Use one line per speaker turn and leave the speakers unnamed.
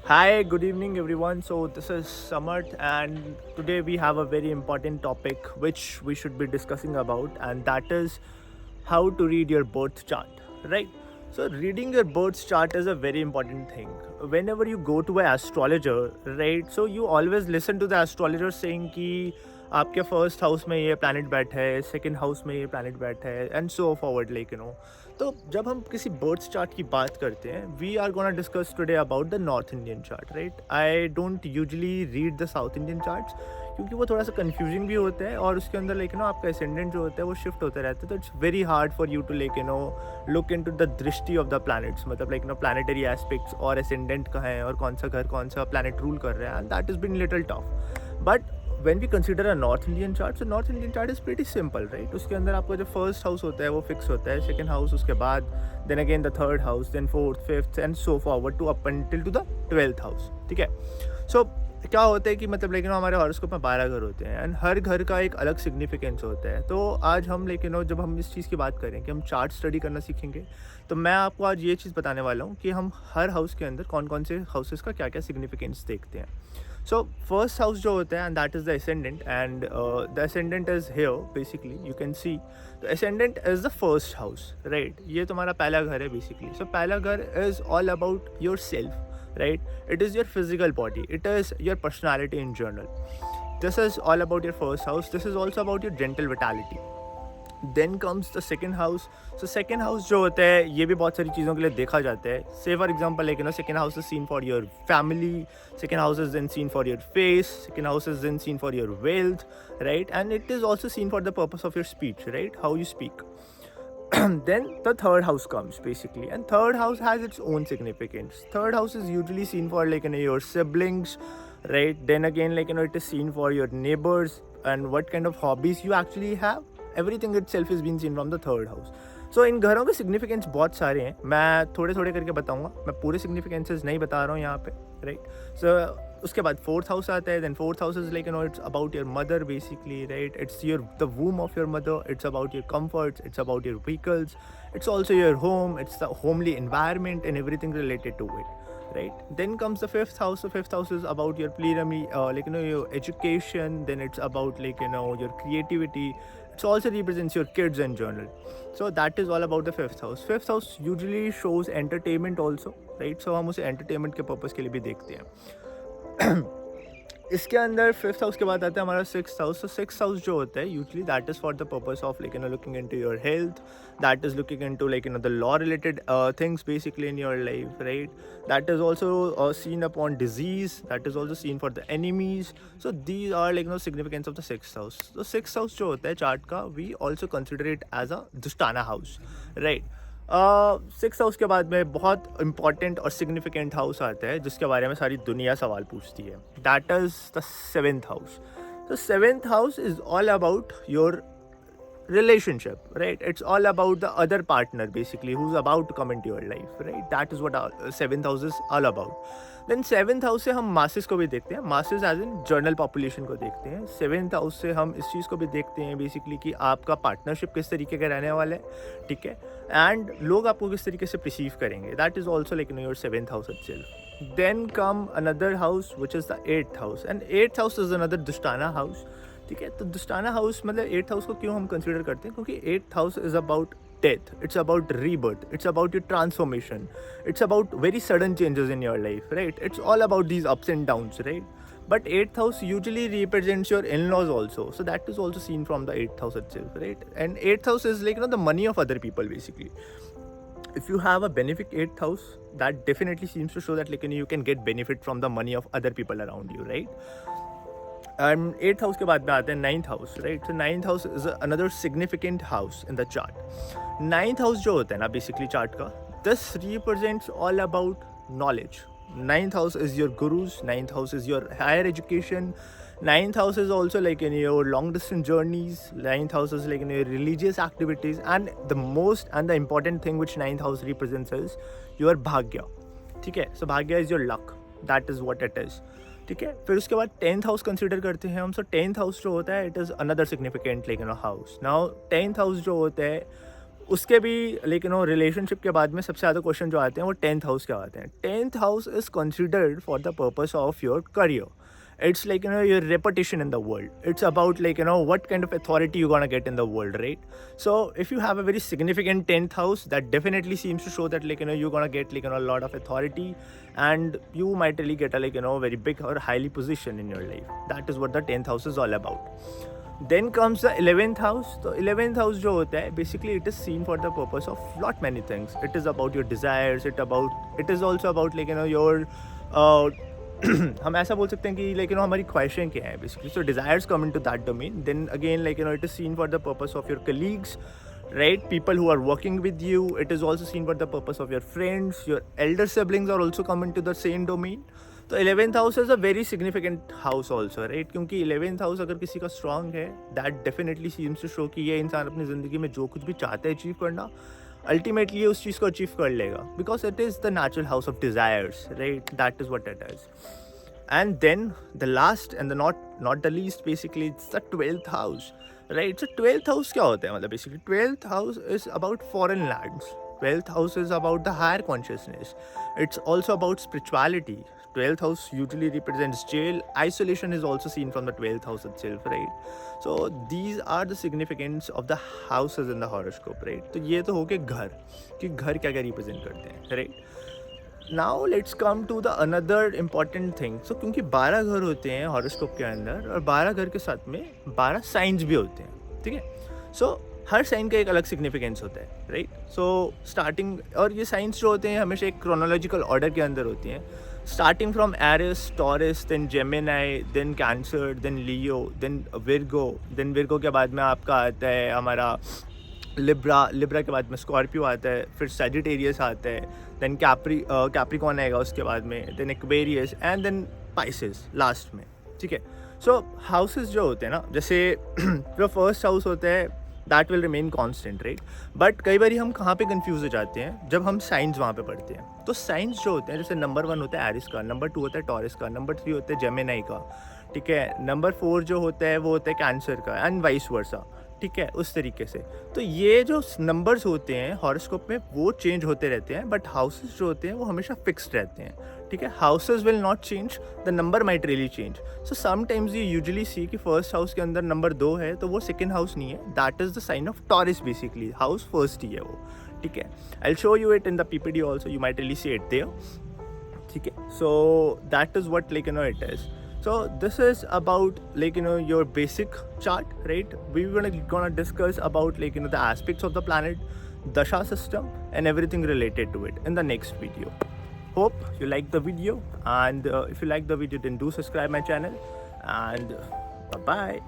Hi, good evening, everyone. So, this is Samarth, and today we have a very important topic which we should be discussing about, and that is how to read your birth chart, right? So, reading your birth chart is a very important thing. Whenever you go to an astrologer, right? So, you always listen to the astrologer saying कि आपके first house में ये planet बैठा है, second house में ये planet बैठा है, एंड सो फॉरवर्ड, लाइक तो जब हम किसी बर्थ चार्ट की बात करते हैं, we are gonna discuss today about the north Indian chart, right? I don't usually read the south Indian charts क्योंकि वो थोड़ा सा कंफ्यूजिंग भी होता है, और उसके अंदर आपका एसेंडेंट जो होता है वो शिफ्ट होते रहता है, तो it's very hard for you to look in to the drishti of the planets, मतलब प्लानिटरी एस्पेक्ट्स और एसेंडेंट कहाँ है और कौन सा घर कौन सा प्लैनेट रूल कर रहा है, and that is been little tough. But when we consider a North Indian chart, so North Indian chart is pretty simple, right? उसके अंदर आपका जो फर्स्ट हाउस होता है वो फिक्स होता है, सेकंड हाउस उसके बाद, then again the third house, then fourth, fifth and so forward to up until to the 12th house. ठीक है. सो क्या होता है कि हमारे हॉरोस्कोप में 12 घर होते हैं, एंड हर घर का एक अलग सिग्निफिकेंस होता है. तो आज हम जब हम इस चीज़ की बात करें कि हम चार्ट स्टडी करना सीखेंगे, तो मैं आपको आज ये चीज़ बताने वाला हूँ कि हम हर हाउस के अंदर कौन कौन से हाउसेस का क्या क्या सिग्निफिकेंस देखते हैं. सो फर्स्ट हाउस जो होता है, and that is the ascendant, and the ascendant is here basically, you can see the ascendant is the first house, right? ये तुम्हारा पहला घर है बेसिकली. सो पहला घर is all about your self, right? It is your physical body, it is your personality in general. This is all about your first house. This is also about your gentle vitality. Then comes the second house. So second house जो होता है, ये भी बहुत सारी चीज़ों के लिए देखा जाता है. Say for example, second house is seen for your family, second house is then seen for your face, second house is then seen for your wealth, right? And it is also seen for the purpose of your speech, right? How you speak. Then the third house comes basically, and third house has its own significance. Third house is usually seen for your siblings, right? Then again, it is seen for your neighbors and what kind of hobbies you actually have. Everything itself is being seen from the third house. So इन घरों के significance बहुत सारे हैं, मैं थोड़े थोड़े करके बताऊंगा, मैं पूरे सिग्निफिकेंसेस नहीं बता रहा हूँ यहाँ पे, राइट? सो उसके बाद फोर्थ हाउस आता है. Then fourth house is it's about your mother basically, right? It's your the womb of your mother, it's about your comforts, it's about your vehicles, it's also your home, it's the homely environment and everything related to it, right? Then comes the fifth house. So fifth house is about your pleroma, your education. Then it's about your creativity. It also represents your kids in general. So that is all about the fifth house. Fifth house usually shows entertainment also, right? So हम उसे entertainment के purpose के लिए भी देखते हैं. इसके अंदर फिफ्थ हाउस के बाद आता है हमारा सिक्स हाउस. तो सिक्स हाउस जो होता है usually that is for the purpose of looking into your health, that is looking into the law related things basically in your life, right? That is also seen upon disease, that is also seen for the enemies. So these are significance of the six house. तो six house जो होता है chart का, we also consider it as a दुष्टाना house, right? Six house के बाद में बहुत important और सिग्निफिकेंट हाउस आता है जिसके बारे में सारी दुनिया सवाल पूछती है. That is the seventh house. तो seventh house is all about your relationship, right? It's all about the other partner basically who's about to come into your life, right? That is what our seventh house is all about. Then seventh house से हम masses को भी देखते हैं, masses as in general population को देखते हैं. seventh house से हम इस चीज़ को भी देखते हैं basically कि आपका partnership किस तरीके का रहने वाला है, ठीक है? And लोग आपको किस तरीके से perceive करेंगे. That is also your seventh house itself. Then come another house which is the eighth house, and eighth house is another Dushtana house. ठीक है. तो दुस्ताना हाउस एट्थ हाउस को क्यों हम कंसिडर करते हैं? क्योंकि eighth house is about death, it's about rebirth, it's about your transformation, it's about very sudden changes in your life, right? It's all about these ups and downs, right? But eighth house usually represents your in laws also, so that is also seen from the eighth house itself, right? And eighth house is the money of other people basically. If you have a benefic 8th house, that definitely seems to show that you can get benefit from the money of other people around you, right? And eighth house के बाद में आते हैं ninth house, right? तो ninth house is another significant house in the chart. Ninth house जो होता है ना बेसिकली चार्ट का, this represents all about knowledge. Ninth house is your gurus, ninth house is your higher education, ninth house is also in your long distance journeys, ninth house is in your religious activities, and the most and the important thing which ninth house represents is your bhagya. ठीक है? So bhagya is your luck, that is what it is. ठीक है. फिर उसके बाद tenth house consider करते हैं हम. सो टेंथ हाउस जो होता है, it is another significant house. Now tenth house जो होता है उसके भी लेकिन रिलेशनशिप के बाद में सबसे ज़्यादा क्वेश्चन जो आते हैं वो 10th हाउस के आते हैं. 10th house is considered for the purpose of your career. It's like your reputation in the world. It's about what kind of authority you're gonna get in the world, right? So if you have a very significant 10th house, that definitely seems to show that you're gonna get a lot of authority, and you might really get a very big or highly position in your life. That is what the 10th house is all about. Then comes the 11th house. So 11th house जो होता है, basically it is seen for the purpose of lot many things. It is about your desires. It is also about your हम ऐसा बोल सकते हैं कि हमारी ख्वाहिशें क्या हैं basically. So desires come in to that domain. Then again it is seen for the purpose of your colleagues, right? People who are working with you. It is also seen for the purpose of your friends. Your elder siblings are also come into the same domain. तो 11th house is a very significant house also, right? क्योंकि 11th house अगर किसी का strong है, that definitely seems to show कि ये इंसान अपनी ज़िंदगी में जो कुछ भी चाहता है अचीव करना, अल्टीमेटली ये उस चीज़ को अचीव कर लेगा, because it is the natural house of desires, right? That is what it is. And then the last and the not the least, basically it's the 12th house, right? So 12th house क्या होता है? मतलब basically 12th house is about foreign lands. 12th house is about the higher consciousness. It's also about spirituality. 12th house usually represents jail. Isolation is also seen from the 12th house itself, right? So these are the significance of the houses in the horoscope, right? तो ये तो हो गए घर, कि घर क्या क्या represent करते हैं, right? Now let's come to the another important thing. So क्योंकि 12 घर होते हैं हॉरोस्कोप के अंदर, और 12 घर के साथ में 12 साइंस भी होते हैं, ठीक है? सो हर साइन का एक अलग सिग्निफिकेंस होता है, राइट? सो स्टार्टिंग, और ये साइंस जो होते हैं हमेशा एक क्रोनोलॉजिकल ऑर्डर के अंदर होती हैं, starting from Aries, Taurus, then Gemini, then Cancer, then Leo, then Virgo के बाद में आपका आता है हमारा लिब्रा के बाद में स्कॉर्पियो आता है, फिर सैजिटेरियस आता है, देन कैप्रिकॉन आएगा उसके बाद में, then Aquarius, and then Pisces last में, ठीक है? सो हाउसेस जो होते हैं ना, जैसे जो फर्स्ट हाउस होता है that will remain constant, right? But कई बार हम कहाँ पे कंफ्यूज हो जाते हैं, जब हम साइंस वहाँ पे पढ़ते हैं. तो साइंस जो होते हैं, जैसे नंबर 1 होता है एरिस का, नंबर 2 होता है टॉरस का, नंबर 3 होता है जेमिनाई का, ठीक है? नंबर 4 जो होता है वो होता है कैंसर का, एंड वाइस वर्सा, ठीक है? उस तरीके से. तो ये जो नंबर्स होते हैं हॉरोस्कोप में वो चेंज होते रहते हैं, बट हाउसेस जो होते हैं वो हमेशा फिक्स्ड रहते हैं, ठीक है? Houses will not change, the number might really change. So sometimes you usually see कि फर्स्ट हाउस के अंदर नंबर 2 है तो वो सेकंड हाउस नहीं है, that is the sign of Taurus. Basically house first ही है वो, ठीक है? I will show you it in the PPT also, you might really see it there, ठीक है? So that is what it is. So this is about your basic chart, right? We're gonna discuss about the aspects of the planet, dasha system, and everything related to it in the next video. Hope you like the video, and if you like the video then do subscribe my channel, and bye bye.